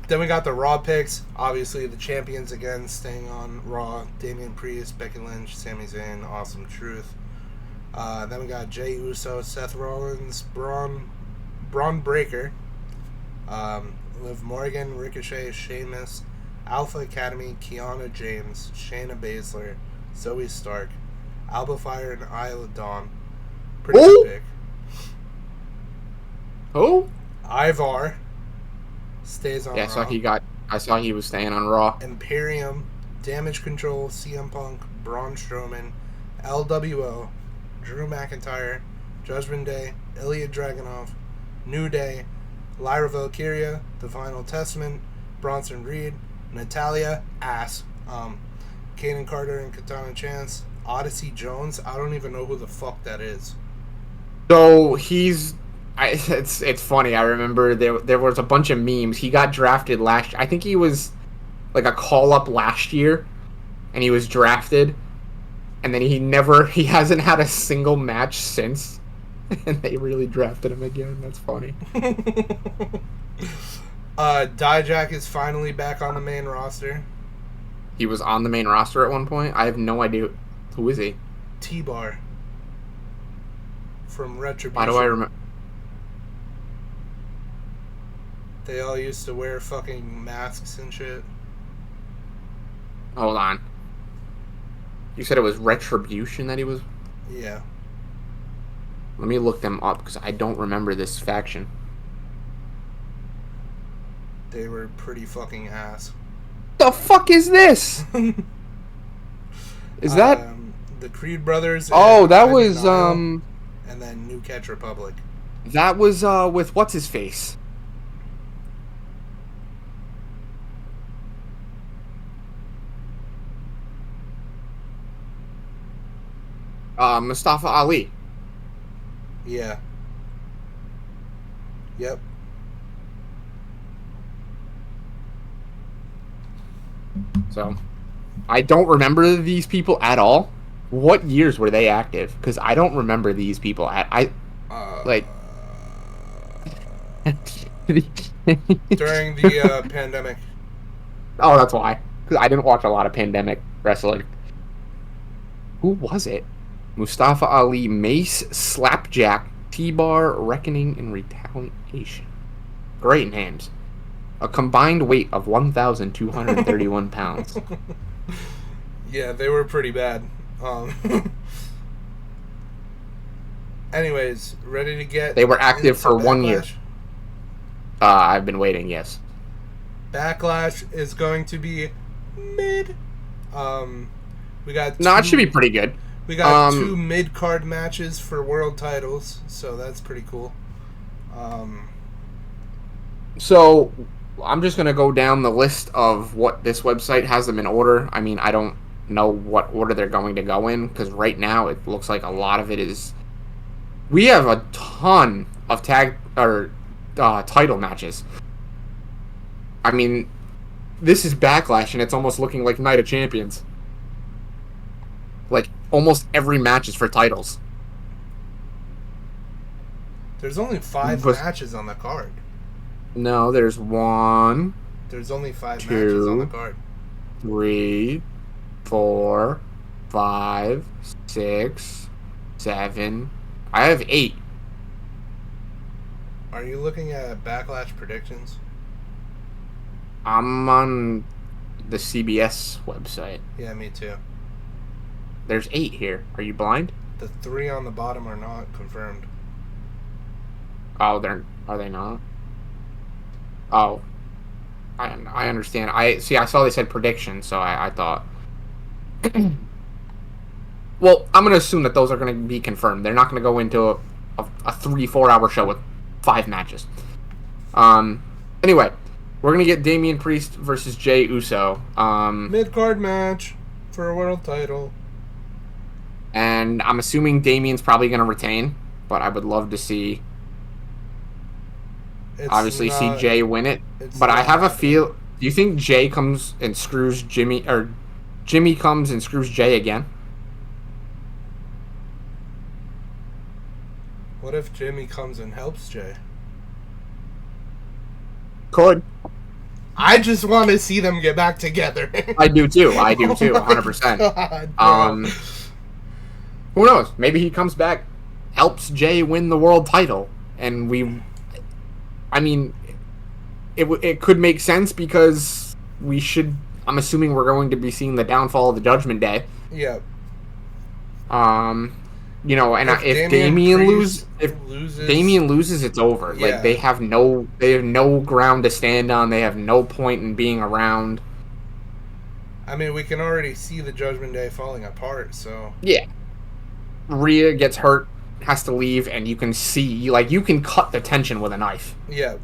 Then we got the Raw picks. Obviously, the champions again staying on Raw. Damian Priest, Becky Lynch, Sami Zayn, Awesome Truth. Then we got Jey Uso, Seth Rollins, Braun Breaker, Liv Morgan, Ricochet, Sheamus, Alpha Academy, Kiana James, Shayna Baszler, Zoe Stark, Alba Fire, and Isla Dawn. Pretty good pick. Who? Ivar stays on Raw. I saw he was staying on Raw. Imperium, Damage Control, CM Punk, Braun Strowman, LWO, Drew McIntyre, Judgment Day, Ilya Dragunov, New Day, Lyra Valkyria, The Final Testament, Bronson Reed, Natalia, ass. Kaden Carter and Katana Chance, Odyssey Jones. I don't even know who the fuck that is. So it's funny. I remember there was a bunch of memes. He got drafted last. I think he was like a call up last year, and he was drafted, and then he hasn't had a single match since, and they really drafted him again. That's funny. Dijak is finally back on the main roster. He was on the main roster at one point. I have no idea who is he. T-Bar from Retribution. Why do I remember? They all used to wear fucking masks and shit. Hold on. You said it was Retribution that he was? Yeah. Let me look them up because I don't remember this faction. They were pretty fucking ass. The fuck is this? Is that the Creed brothers? Oh, that was and then New Catch Republic. That was with what's his face? Mustafa Ali. Yeah. Yep. So, I don't remember these people at all. What years were they active? Because I don't remember these people. I Uh, like. during the pandemic. Oh, that's why. Because I didn't watch a lot of pandemic wrestling. Who was it? Mustafa Ali, Mace, Slapjack, T-Bar, Reckoning, and Retaliation. Great names. A combined weight of 1,231 pounds. Yeah, they were pretty bad. Anyways, ready to get They were active into for 1 year. Backlash? I've been waiting, yes. Backlash is going to be mid. We got No, it should be pretty good. We got 2 mid-card matches for world titles, so that's pretty cool. So, I'm just going to go down the list of what this website has them in order. I mean, I don't know what order they're going to go in, because right now it looks like a lot of it is... We have a ton of title matches. I mean, this is Backlash, and it's almost looking like Night of Champions. Like, almost every match is for titles. There's only 5 matches on the card. No, there's 1. There's only 5 2, matches on the card. 3, 4, 5, 6, 7. I have 8. Are you looking at Backlash predictions? I'm on the CBS website. Yeah, me too. There's 8 here. Are you blind? The 3 on the bottom are not confirmed. Oh, are they not? Oh, I understand. I saw they said prediction, so I thought. Well, I'm gonna assume that those are gonna be confirmed. They're not gonna go into a 3-4 hour show with 5 matches. Anyway, we're gonna get Damian Priest versus Jey Uso. Mid-card match for a world title. And I'm assuming Damian's probably gonna retain, but I would love to see. Obviously, see Jey win it. But I have a feel. Do you think Jey comes and screws Jimmy, or Jimmy comes and screws Jey again? What if Jimmy comes and helps Jey? Could. I just want to see them get back together. I do too. 100%. God, who knows? Maybe he comes back, helps Jey win the world title, and we. I mean, it could make sense because we should. I'm assuming we're going to be seeing the downfall of the Judgment Day. Yeah. You know, and if Damian loses, it's over. Yeah. Like they have no ground to stand on. They have no point in being around. I mean, we can already see the Judgment Day falling apart. So yeah, Rhea gets hurt, has to leave, and you can see, like, you can cut the tension with a knife. Yeah.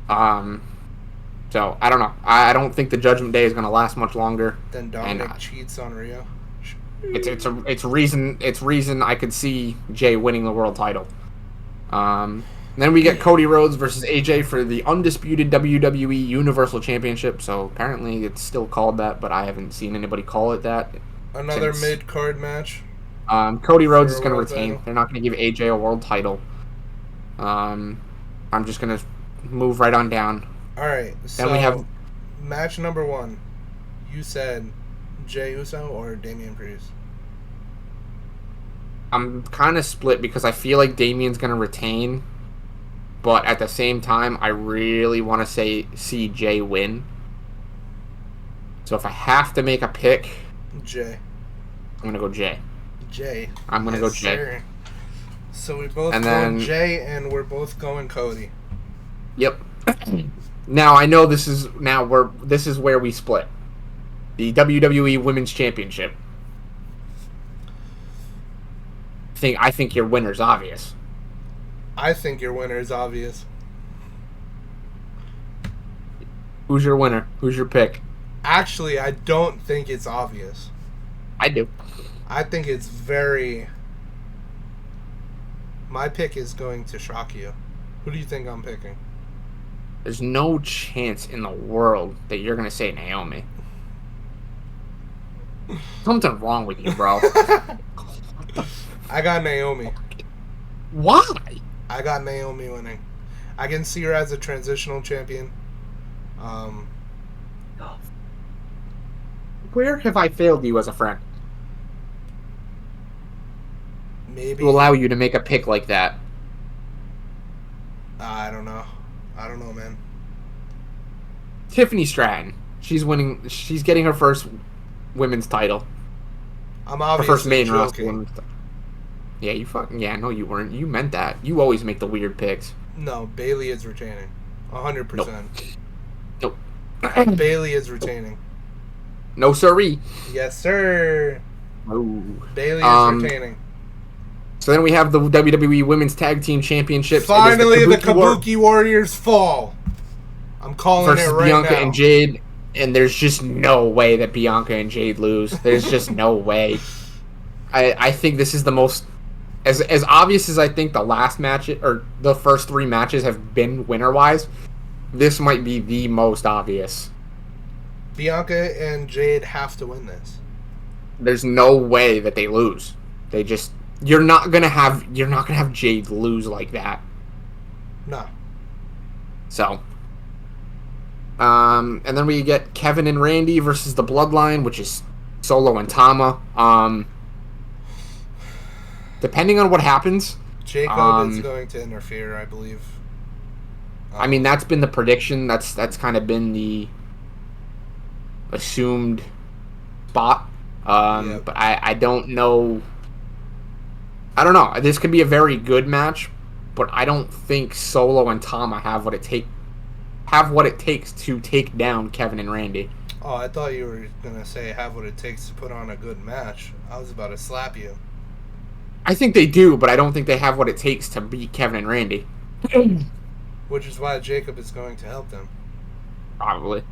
So I don't know. I don't think the Judgment Day is going to last much longer. Then Dominic cheats on Rhea. It's reason I could see Jey winning the world title. Then we get Cody Rhodes versus AJ for the undisputed WWE Universal Championship. So apparently it's still called that, but I haven't seen anybody call it that. Another mid-card match. Cody Rhodes is going to retain. Title. They're not going to give AJ a world title. I'm just going to move right on down. All right. So then we have match number 1. You said Jey Uso or Damian Priest? I'm kind of split because I feel like Damian's going to retain, but at the same time, I really want to see Jey win. So if I have to make a pick, Jey. I'm going to go Jey. Jey. I'm going to go Jey. Sir. So we both go Jey, and we're both going Cody. Yep. Now I know this is where we split. The WWE Women's Championship. I think your winner's obvious. I think your winner is obvious. Who's your winner? Who's your pick? Actually, I don't think it's obvious. I do. I think it's very... My pick is going to shock you. Who do you think I'm picking? There's no chance in the world that you're going to say Naomi. Something wrong with you, bro. I got Naomi. Why? I got Naomi winning. I can see her as a transitional champion. Where have I failed you as a friend? Maybe. To allow you to make a pick like that. I don't know. I don't know, man. Tiffany Stratton. She's winning. She's getting her first women's title. I'm Her obviously first main roster joking. women's title. Yeah, you fucking... Yeah, no, you weren't. You meant that. You always make the weird picks. No, Bailey is retaining. 100%. Nope. Bailey is retaining. No, sirree. Yes, sir. Oh. Bailey is retaining. So then we have the WWE Women's Tag Team Championships. Finally, the Kabuki Warriors fall. I'm calling versus it right Bianca now. and Jade, and there's just no way that Bianca and Jade lose. There's just no way. I think this is the most... As obvious as I think the last match, or the first 3 matches have been winner-wise, this might be the most obvious. Bianca and Jade have to win this. There's no way that they lose. They just... You're not gonna have Jade lose like that. No. So, and then we get Kevin and Randy versus the Bloodline, which is Solo and Tama. Depending on what happens, Jacob is going to interfere, I believe. I mean, that's been the prediction. That's kind of been the assumed spot. Yep. But I don't know. I don't know. This could be a very good match, but I don't think Solo and Tama have what it takes to take down Kevin and Randy. Oh, I thought you were gonna say have what it takes to put on a good match. I was about to slap you. I think they do, but I don't think they have what it takes to beat Kevin and Randy. Which is why Jacob is going to help them. Probably.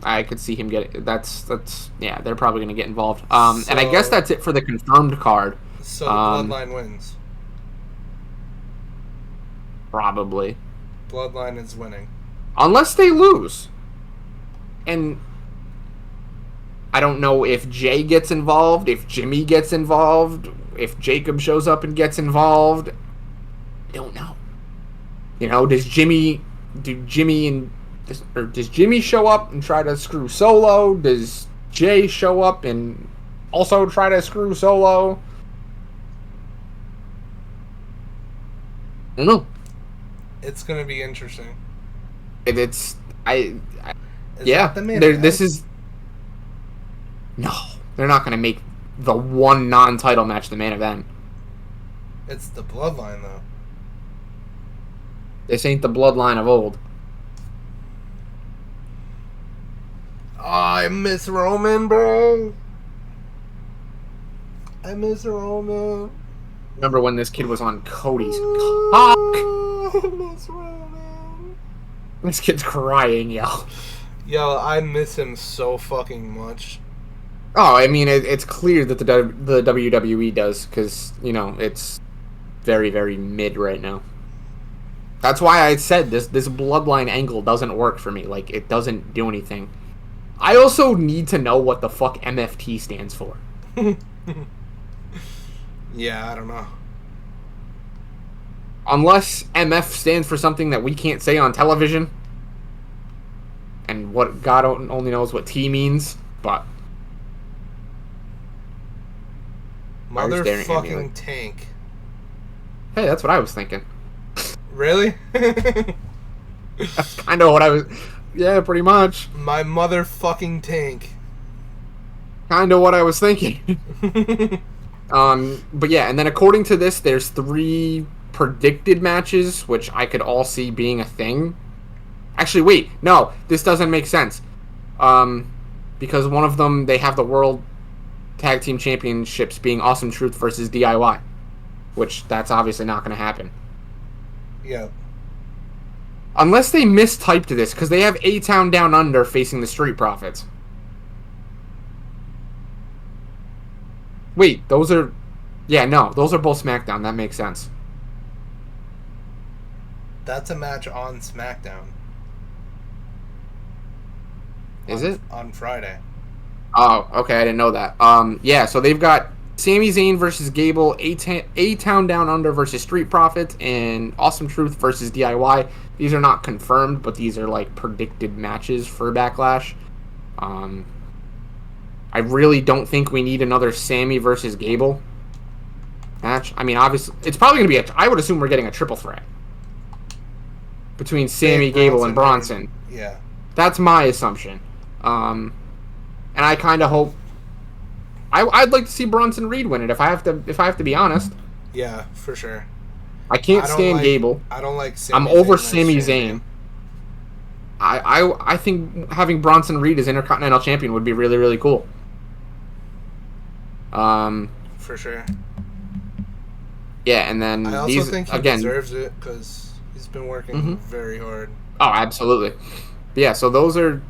I could see him get that's yeah, they're probably going to get involved. And I guess that's it for the confirmed card. So Bloodline wins. Probably. Bloodline is winning. Unless they lose. And I don't know if Jay gets involved, if Jimmy gets involved, if Jacob shows up and gets involved. I don't know. You know, does Jimmy show up and try to screw Solo? Does Jay show up and also try to screw Solo? I don't know. It's gonna be interesting. This is... No, they're not going to make the one non-title match the main event. It's the Bloodline, though. This ain't the Bloodline of old. Oh, I miss Roman, bro. I miss Roman. Remember when this kid was on Cody's cock? I miss Roman. This kid's crying, yo. Yo, I miss him so fucking much. Oh, I mean, it's clear that the WWE does, because, you know, it's very, very mid right now. That's why I said this Bloodline angle doesn't work for me. Like, it doesn't do anything. I also need to know what the fuck MFT stands for. Yeah, I don't know. Unless MF stands for something that we can't say on television. And what God only knows what T means, but... Motherfucking tank. Hey, that's what I was thinking. Really? That's kind of what I was... Yeah, pretty much. My motherfucking tank. Kind of what I was thinking. But yeah, and then according to this, there's 3 predicted matches, which I could all see being a thing. Actually, wait, no, this doesn't make sense. Because one of them, they have the World Tag Team Championships being Awesome Truth versus DIY. Which, that's obviously not going to happen. Yep. Unless they mistyped this, because they have A-Town Down Under facing the Street Profits. Wait, those are... Yeah, no, those are both SmackDown. That makes sense. That's a match on SmackDown. Is it? On Friday. Oh, okay, I didn't know that. Yeah, so they've got Sami Zayn versus Gable, A-Town Down Under versus Street Profits, and Awesome Truth versus DIY. These are not confirmed, but these are like predicted matches for Backlash. I really don't think we need another Sami versus Gable match. I mean, obviously, it's probably going to be I would assume we're getting a triple threat between Sami, Gable, and Bronson. Yeah. That's my assumption. And I kind of hope... I'd like to see Bronson Reed win it if I have to be honest. Yeah, for sure. I can't stand Gable. I don't like Sami I'm over Sami Zayn. I think having Bronson Reed as Intercontinental Champion would be really, really cool. For sure. Yeah, and then I also think he deserves it because he's been working very hard. Oh, absolutely. Yeah, so those are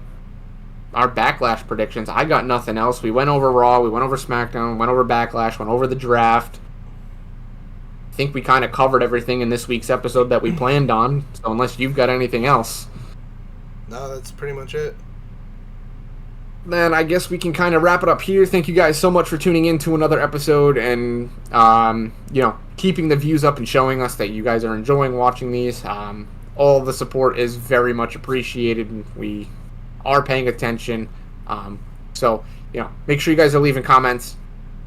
our Backlash predictions. I got nothing else. We went over Raw, we went over SmackDown, went over Backlash, went over the draft. I think we kind of covered everything in this week's episode that we planned on. So unless you've got anything else, no, that's pretty much it. Then I guess we can kind of wrap it up here. Thank you guys so much for tuning in to another episode and keeping the views up and showing us that you guys are enjoying watching these. All the support is very much appreciated. We are paying attention. So make sure you guys are leaving comments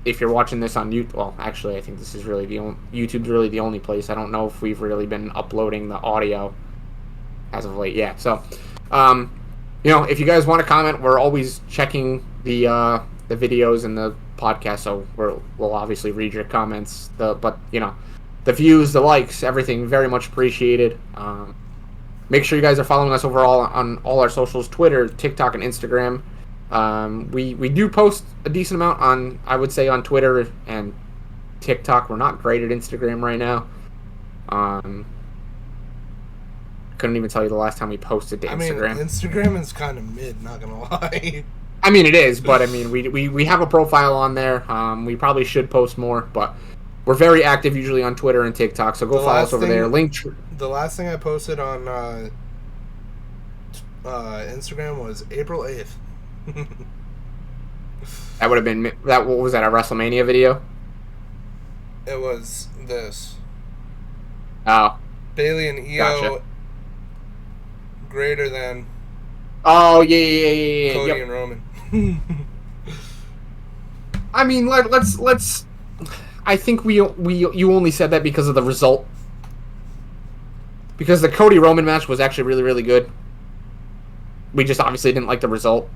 if you're watching this on YouTube. Well, actually, I think this is really YouTube's really the only place. I don't know if we've really been uploading the audio as of late. Yeah. So, if you guys want to comment, we're always checking the videos and the podcast. So we'll obviously read your comments. But the views, the likes, everything very much appreciated. Make sure you guys are following us overall on all our socials, Twitter, TikTok, and Instagram. We do post a decent amount on Twitter and TikTok. We're not great at Instagram right now. Couldn't even tell you the last time we posted to Instagram. I mean, Instagram is kind of mid, not gonna lie. I mean, it is, but I mean, we have a profile on there. We probably should post more, but we're very active usually on Twitter and TikTok, so go follow us over there. The last thing I posted on Instagram was April 8th. That would have been that. What was that? A WrestleMania video? It was this. Oh. Bailey and Io gotcha. Greater than. Oh yeah. Cody and Roman. I mean, let's. I think you only said that because of the result. Because the Cody Roman match was actually really, really good. We just obviously didn't like the result.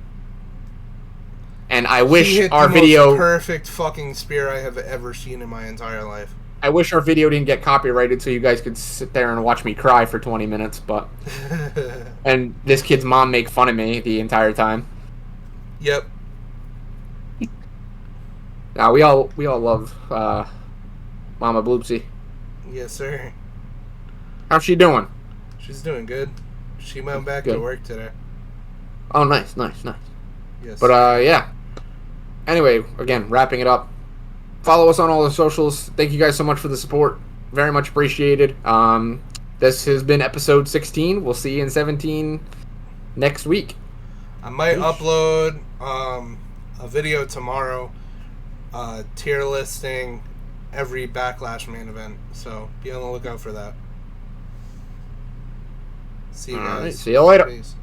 And I wish our video... Most perfect fucking spear I have ever seen in my entire life. I wish our video didn't get copyrighted so you guys could sit there and watch me cry for 20 minutes, but... And this kid's mom make fun of me the entire time. Yep. Now, we all love Mama Bloopsy. Yes, sir. How's she doing? She's doing good. She went back to work today. Oh, nice. Yes. But, yeah. Anyway, again, wrapping it up. Follow us on all the socials. Thank you guys so much for the support. Very much appreciated. This has been episode 16. We'll see you in 17 next week. I might upload a video tomorrow tier listing every Backlash main event. So be on the lookout for that. See you guys. All right, see you later. Peace.